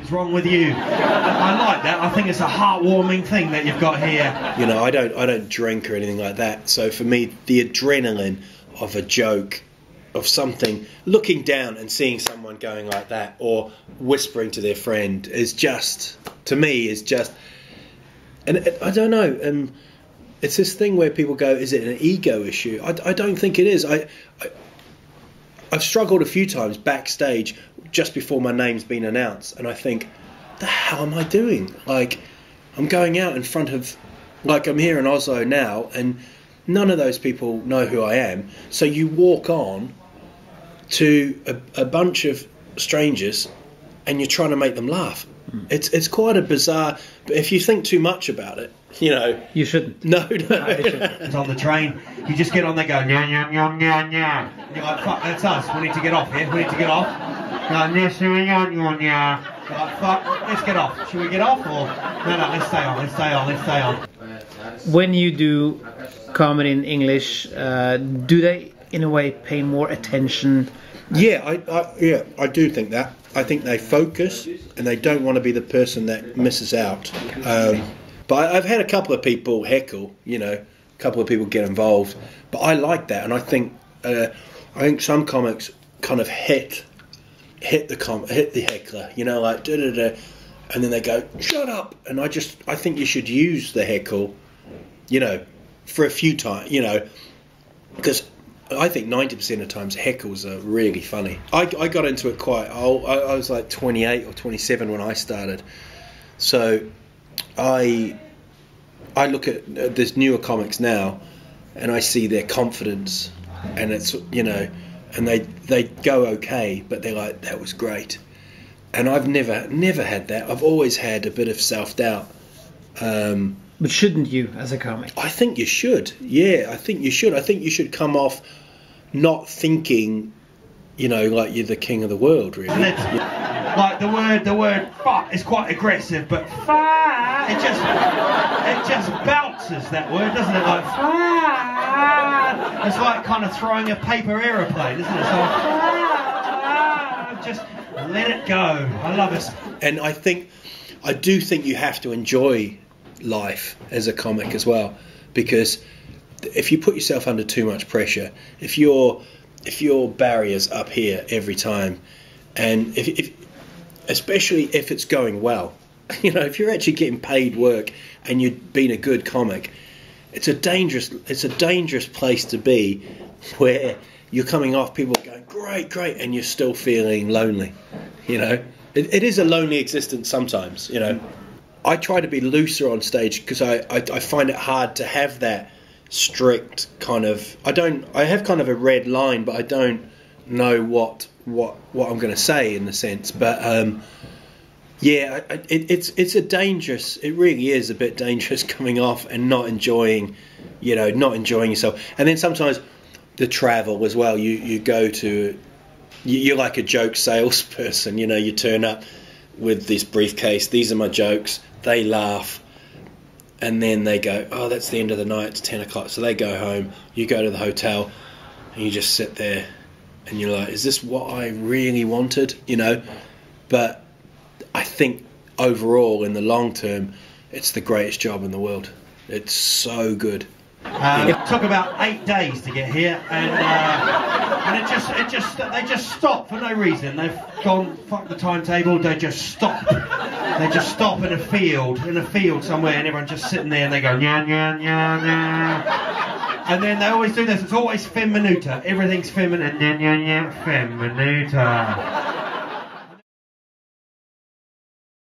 something's wrong with you. I like that. I think it's a heartwarming thing that you've got here. You know, I don't drink or anything like that. So for me, the adrenaline of a joke, of something, looking down and seeing someone going like that, or whispering to their friend, is just, to me, is just, and I don't know, it's this thing where people go, is it an ego issue? I don't think it is. I've struggled a few times backstage just before my name's been announced, and I think, the hell am I doing? Like, I'm going out in front of, like, I'm here in Oslo now, and none of those people know who I am. So you walk on to a bunch of strangers and you're trying to make them laugh. It's quite a bizarre, but if you think too much about it, you know, you shouldn't. No. It's on the train, you just get on there, go nya nya nya nya nya. You're like, fuck, that's us, we need to get off here, we need to get off. You're like, fuck, let's get off. Should we get off, or no, let's stay on, let's stay on, let's stay on. When you do comedy in English, do they in a way pay more attention? Yeah, I do think that. I think they focus and they don't want to be the person that misses out. But I've had a couple of people heckle, you know, a couple of people get involved. But I like that, and I think some comics kind of hit the heckler, you know, like da da da, and then they go, shut up. And I think you should use the heckle, you know, for a few times, you know, because I think 90% of times heckles are really funny. I got into it quite old. I was like 28 or 27 when I started. So I look at there's newer comics now, and I see their confidence, and it's, you know, and they go okay, but they're like, that was great. And I've never had that. I've always had a bit of self-doubt. But shouldn't you, as a comic? I think you should. Yeah, I think you should. I think you should come off not thinking, you know, like you're the king of the world, really. Like the word fuck is quite aggressive, but fuck, it just bounces, that word, doesn't it? Like fuck. It's like kind of throwing a paper aeroplane, isn't it? So just let it go. I love it. And I do think you have to enjoy life as a comic as well, because if you put yourself under too much pressure, if your barrier's up here every time, and if especially if it's going well, you know, if you're actually getting paid work and you've been a good comic, it's a dangerous place to be, where you're coming off, people are going great, and you're still feeling lonely. You know, it is a lonely existence sometimes. You know, I try to be looser on stage because I find it hard to have that strict kind of. I have kind of a red line, but I don't know what I'm going to say in the sense. But yeah, it's a dangerous. It really is a bit dangerous coming off and not enjoying yourself. And then sometimes the travel as well. You go to. You're like a joke salesperson, you know, you turn up with this briefcase, these are my jokes, they laugh, and then they go, oh, that's the end of the night, it's 10 o'clock, so they go home, you go to the hotel, and you just sit there, and you're like, is this what I really wanted, you know? But I think overall, in the long term, it's the greatest job in the world. It's so good. It took about 8 days to get here, and they just stop for no reason. They've gone, fuck the timetable. They just stop. They just stop in a field somewhere, and everyone's just sitting there, and they go nya nya nya nya. And then they always do this. It's always fem minuta. Everything's feminine. Nya nya nya fem minuta.